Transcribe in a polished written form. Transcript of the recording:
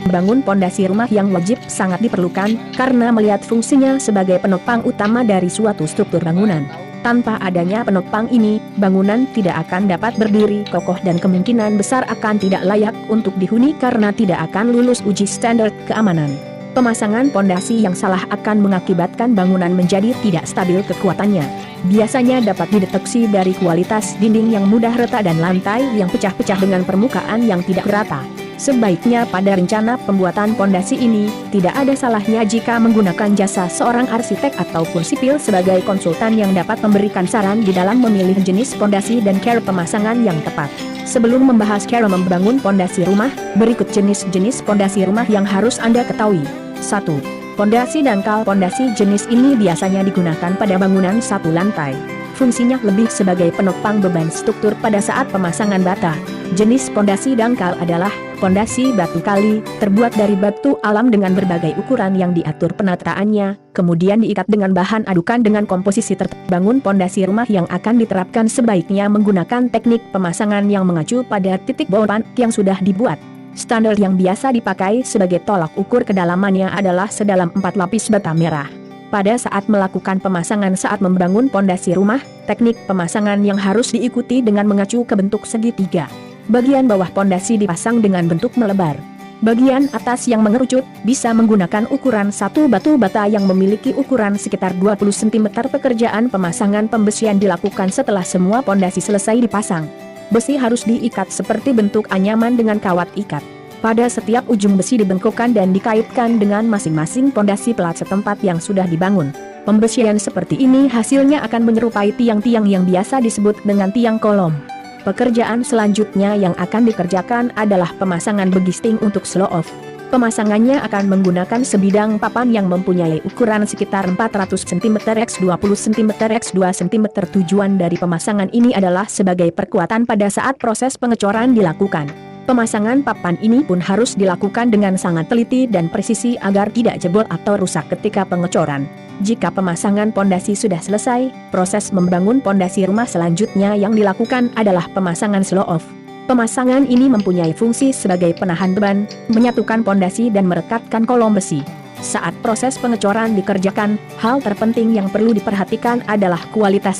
membangun pondasi rumah yang wajib sangat diperlukan, karena melihat fungsinya sebagai penopang utama dari suatu struktur bangunan. Tanpa adanya penopang ini, bangunan tidak akan dapat berdiri kokoh dan kemungkinan besar akan tidak layak untuk dihuni karena tidak akan lulus uji standar keamanan. Pemasangan pondasi yang salah akan mengakibatkan bangunan menjadi tidak stabil kekuatannya. Biasanya dapat dideteksi dari kualitas dinding yang mudah retak dan lantai yang pecah-pecah dengan permukaan yang tidak rata. Sebaiknya pada rencana pembuatan pondasi ini, tidak ada salahnya jika menggunakan jasa seorang arsitek ataupun sipil sebagai konsultan yang dapat memberikan saran di dalam memilih jenis pondasi dan cara pemasangan yang tepat. Sebelum membahas cara membangun pondasi rumah, berikut jenis-jenis pondasi rumah yang harus Anda ketahui. 1. Pondasi dangkal. Pondasi jenis ini biasanya digunakan pada bangunan satu lantai. Fungsinya lebih sebagai penopang beban struktur pada saat pemasangan bata. Jenis pondasi dangkal adalah pondasi batu kali, terbuat dari batu alam dengan berbagai ukuran yang diatur penataannya, kemudian diikat dengan bahan adukan dengan komposisi tertentu. Bangun pondasi rumah yang akan diterapkan sebaiknya menggunakan teknik pemasangan yang mengacu pada titik bawah yang sudah dibuat. Standar yang biasa dipakai sebagai tolak ukur kedalamannya adalah sedalam 4 lapis bata merah. Pada saat melakukan pemasangan saat membangun pondasi rumah, teknik pemasangan yang harus diikuti dengan mengacu ke bentuk segitiga. Bagian bawah pondasi dipasang dengan bentuk melebar. Bagian atas yang mengerucut bisa menggunakan ukuran satu batu bata yang memiliki ukuran sekitar 20 cm. Pekerjaan pemasangan pembesian dilakukan setelah semua pondasi selesai dipasang. Besi harus diikat seperti bentuk anyaman dengan kawat ikat. Pada setiap ujung besi dibengkokkan dan dikaitkan dengan masing-masing pondasi pelat setempat yang sudah dibangun. Pembesian seperti ini hasilnya akan menyerupai tiang-tiang yang biasa disebut dengan tiang kolom. Pekerjaan selanjutnya yang akan dikerjakan adalah pemasangan begisting untuk slow off. Pemasangannya akan menggunakan sebidang papan yang mempunyai ukuran sekitar 400 cm x 20 cm x 2 cm. Tujuan dari pemasangan ini adalah sebagai perkuatan pada saat proses pengecoran dilakukan. Pemasangan papan ini pun harus dilakukan dengan sangat teliti dan presisi agar tidak jebol atau rusak ketika pengecoran. Jika pemasangan pondasi sudah selesai, proses membangun pondasi rumah selanjutnya yang dilakukan adalah pemasangan slow off. Pemasangan ini mempunyai fungsi sebagai penahan beban, menyatukan pondasi dan merekatkan kolom besi. Saat proses pengecoran dikerjakan, hal terpenting yang perlu diperhatikan adalah kualitas